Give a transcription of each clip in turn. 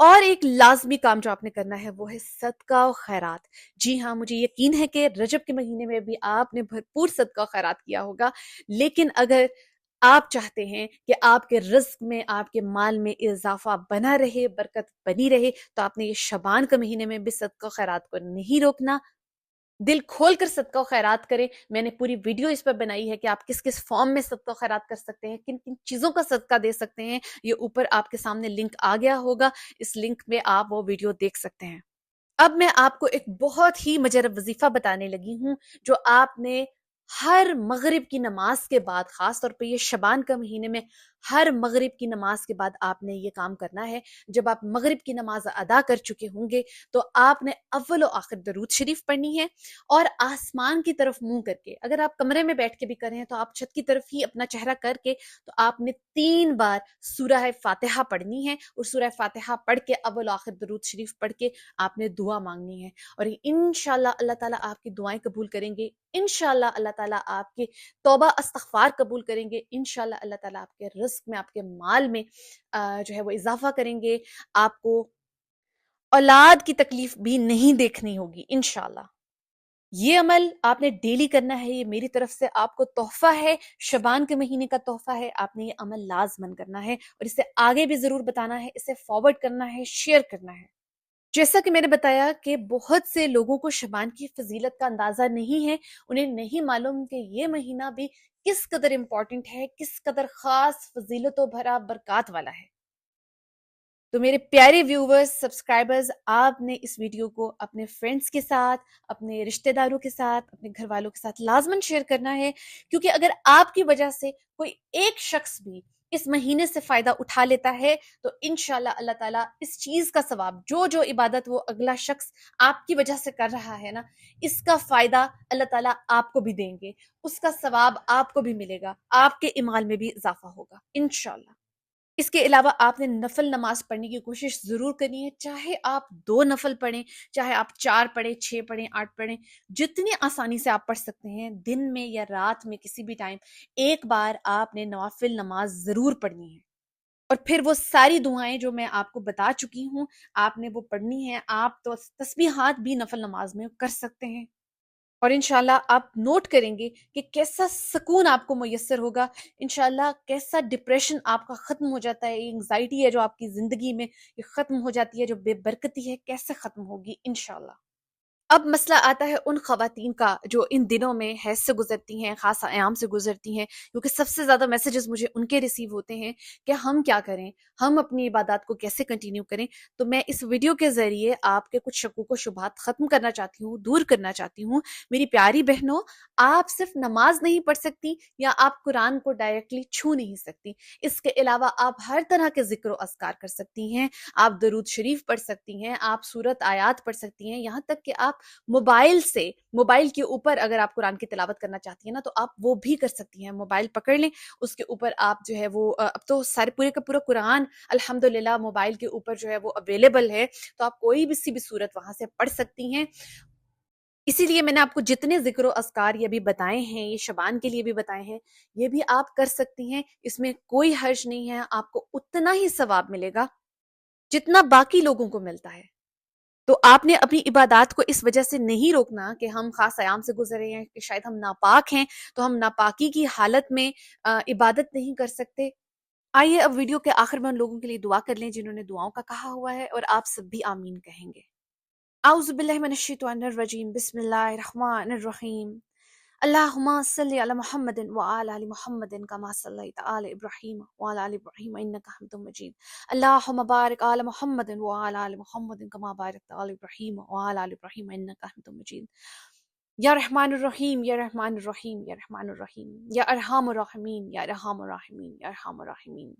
اور ایک لازمی کام جو آپ نے کرنا ہے وہ ہے صدقہ و خیرات۔ جی ہاں، مجھے یقین ہے کہ رجب کے مہینے میں بھی آپ نے بھرپور صدقہ و خیرات کیا ہوگا، لیکن اگر آپ چاہتے ہیں کہ آپ کے رزق میں، آپ کے مال میں اضافہ بنا رہے، برکت بنی رہے، تو آپ نے یہ شعبان کے مہینے میں بھی صدقہ و خیرات کو نہیں روکنا۔ دل کھول کر صدقہ و خیرات کریں۔ میں نے پوری ویڈیو اس پر بنائی ہے کہ آپ کس کس فارم میں صدقہ و خیرات کر سکتے ہیں، کن کن چیزوں کا صدقہ دے سکتے ہیں۔ یہ اوپر آپ کے سامنے لنک آ گیا ہوگا، اس لنک میں آپ وہ ویڈیو دیکھ سکتے ہیں۔ اب میں آپ کو ایک بہت ہی مجرب وظیفہ بتانے لگی ہوں جو آپ نے ہر مغرب کی نماز کے بعد، خاص طور پہ یہ شبان کا مہینے میں ہر مغرب کی نماز کے بعد آپ نے یہ کام کرنا ہے۔ جب آپ مغرب کی نماز ادا کر چکے ہوں گے تو آپ نے اول و آخر درود شریف پڑھنی ہے، اور آسمان کی طرف منہ کر کے، اگر آپ کمرے میں بیٹھ کے بھی کریں تو آپ چھت کی طرف ہی اپنا چہرہ کر کے، تو آپ نے 3 بار سورہ فاتحہ پڑھنی ہے، اور سورہ فاتحہ پڑھ کے اول و آخر درود شریف پڑھ کے آپ نے دعا مانگنی ہے، اور انشاءاللہ اللہ تعالیٰ آپ کی دعائیں قبول کریں گے۔ انشاءاللہ اللہ تعالیٰ آپ کے توبہ استغفار قبول کریں گے۔ انشاءاللہ اللہ تعالیٰ آپ کے رزق میں، آپ کے مال میں جو ہے وہ اضافہ کریں گے۔ آپ کو اولاد کی تکلیف بھی نہیں دیکھنی ہوگی انشاءاللہ۔ یہ عمل آپ نے ڈیلی کرنا ہے، یہ میری طرف سے آپ کو تحفہ ہے، شبان کے مہینے کا تحفہ ہے۔ آپ نے یہ عمل لازمن کرنا ہے، اور اسے آگے بھی ضرور بتانا ہے، اسے فارورڈ کرنا ہے، شیئر کرنا ہے۔ جیسا کہ میں نے بتایا کہ بہت سے لوگوں کو شبان کی فضیلت کا اندازہ نہیں ہے، انہیں نہیں معلوم کہ یہ مہینہ بھی کس قدر امپورٹنٹ ہے، کس قدر خاص فضیلتوں بھرا برکات والا ہے۔ تو میرے پیارے ویورز، سبسکرائبرز، آپ نے اس ویڈیو کو اپنے فرینڈز کے ساتھ، اپنے رشتہ داروں کے ساتھ، اپنے گھر والوں کے ساتھ لازماً شیئر کرنا ہے، کیونکہ اگر آپ کی وجہ سے کوئی ایک شخص بھی اس مہینے سے فائدہ اٹھا لیتا ہے تو انشاءاللہ اللہ تعالیٰ اس چیز کا ثواب، جو عبادت وہ اگلا شخص آپ کی وجہ سے کر رہا ہے نا، اس کا فائدہ اللہ تعالیٰ آپ کو بھی دیں گے، اس کا ثواب آپ کو بھی ملے گا، آپ کے اعمال میں بھی اضافہ ہوگا انشاءاللہ۔ اس کے علاوہ آپ نے نفل نماز پڑھنے کی کوشش ضرور کرنی ہے، چاہے آپ 2 نفل پڑھیں، چاہے آپ 4 پڑھیں، 6 پڑھیں، 8 پڑھیں، جتنی آسانی سے آپ پڑھ سکتے ہیں، دن میں یا رات میں کسی بھی ٹائم ایک بار آپ نے نوافل نماز ضرور پڑھنی ہے۔ اور پھر وہ ساری دعائیں جو میں آپ کو بتا چکی ہوں، آپ نے وہ پڑھنی ہے۔ آپ تو تسبیحات بھی نفل نماز میں کر سکتے ہیں، اور انشاءاللہ آپ نوٹ کریں گے کہ کیسا سکون آپ کو میسر ہوگا، انشاءاللہ کیسا ڈپریشن آپ کا ختم ہو جاتا ہے، یہ انگزائٹی ہے جو آپ کی زندگی میں یہ ختم ہو جاتی ہے، جو بے برکتی ہے کیسے ختم ہوگی انشاءاللہ۔ اب مسئلہ آتا ہے ان خواتین کا جو ان دنوں میں حیض سے گزرتی ہیں، خاص ایام سے گزرتی ہیں، کیونکہ سب سے زیادہ میسیجز مجھے ان کے ریسیو ہوتے ہیں کہ ہم کیا کریں، ہم اپنی عبادات کو کیسے کنٹینیو کریں۔ تو میں اس ویڈیو کے ذریعے آپ کے کچھ شکوک و شبہات ختم کرنا چاہتی ہوں، دور کرنا چاہتی ہوں۔ میری پیاری بہنوں، آپ صرف نماز نہیں پڑھ سکتی یا آپ قرآن کو ڈائریکٹلی چھو نہیں سکتی، اس کے علاوہ آپ ہر طرح کے ذکر و اذکار کر سکتی ہیں، آپ درود شریف پڑھ سکتی ہیں، آپ سورت آیات پڑھ سکتی ہیں، یہاں تک کہ آپ موبائل سے، موبائل کے اوپر اگر آپ قرآن کی تلاوت کرنا چاہتی ہیں نا تو آپ وہ بھی کر سکتی ہیں۔ موبائل پکڑ لیں، اس کے اوپر آپ جو ہے وہ اب تو سارے پورے کا پورا قرآن الحمدللہ موبائل کے اوپر جو ہے وہ اویلیبل ہے، تو آپ کوئی بھی سی بھی صورت وہاں سے پڑھ سکتی ہیں۔ اسی لیے میں نے آپ کو جتنے ذکر و اذکار یہ بھی بتائے ہیں، یہ شبان کے لیے بھی بتائے ہیں، یہ بھی آپ کر سکتی ہیں، اس میں کوئی حرج نہیں ہے، آپ کو اتنا ہی ثواب ملے گا جتنا باقی لوگوں کو ملتا ہے۔ تو آپ نے اپنی عبادات کو اس وجہ سے نہیں روکنا کہ ہم خاص ایام سے گزر رہے ہیں، کہ شاید ہم ناپاک ہیں تو ہم ناپاکی کی حالت میں عبادت نہیں کر سکتے۔ آئیے اب ویڈیو کے آخر میں ان لوگوں کے لیے دعا کر لیں جنہوں نے دعاؤں کا کہا ہوا ہے، اور آپ سب بھی آمین کہیں گے۔ اعوذ باللہ من الشیطان الرجیم، بسم اللہ الرحمن الرحیم۔ اللہم صلی علی محمد وعلی آل محمد کما صلیت علی ابراہیم وعلی آل ابراہیم انک حمید مجید۔ اللہم بارک علی محمد وعلی آل محمد کما بارکت علی ابراہیم وعلی آل ابراہیم انک حمید مجید۔ یا رحمان الرحیم، یا رحمان الرحیم، یا رحمان الرحیم، یا ارحم الراحمین، یا ارحم الراحمین، یا ارحم الراحمین۔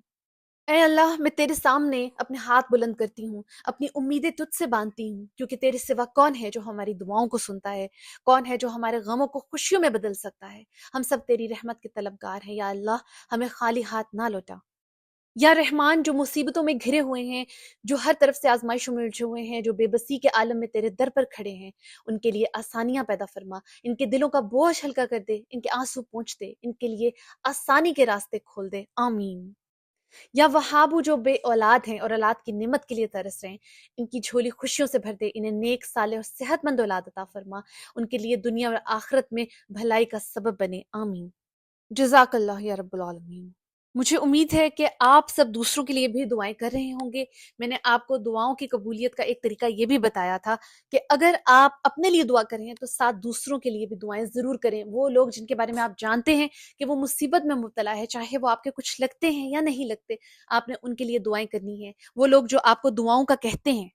اے اللہ، میں تیرے سامنے اپنے ہاتھ بلند کرتی ہوں، اپنی امیدیں تجھ سے باندھتی ہوں، کیونکہ تیرے سوا کون ہے جو ہماری دعاؤں کو سنتا ہے، کون ہے جو ہمارے غموں کو خوشیوں میں بدل سکتا ہے۔ ہم سب تیری رحمت کے طلبگار ہیں، یا اللہ ہمیں خالی ہاتھ نہ لوٹا۔ یا رحمان، جو مصیبتوں میں گھرے ہوئے ہیں، جو ہر طرف سے آزمائشوں میں الجھے ہوئے ہیں، جو بے بسی کے عالم میں تیرے در پر کھڑے ہیں، ان کے لیے آسانیاں پیدا فرما، ان کے دلوں کا بوجھ ہلکا کر دے، ان کے آنسو پونچھ دے، ان کے لیے آسانی کے راستے کھول دے، آمین۔ یا وہابو جو بے اولاد ہیں اور اولاد کی نعمت کے لیے ترس رہے ہیں، ان کی جھولی خوشیوں سے بھر دے، انہیں نیک صالح اور صحت مند اولاد عطا فرما، ان کے لیے دنیا اور آخرت میں بھلائی کا سبب بنے، آمین۔ جزاک اللہ یا رب العالمین۔ مجھے امید ہے کہ آپ سب دوسروں کے لیے بھی دعائیں کر رہے ہوں گے۔ میں نے آپ کو دعاؤں کی قبولیت کا ایک طریقہ یہ بھی بتایا تھا کہ اگر آپ اپنے لیے دعا کریں تو ساتھ دوسروں کے لیے بھی دعائیں ضرور کریں۔ وہ لوگ جن کے بارے میں آپ جانتے ہیں کہ وہ مصیبت میں مبتلا ہے، چاہے وہ آپ کے کچھ لگتے ہیں یا نہیں لگتے، آپ نے ان کے لیے دعائیں کرنی ہیں۔ وہ لوگ جو آپ کو دعاؤں کا کہتے ہیں،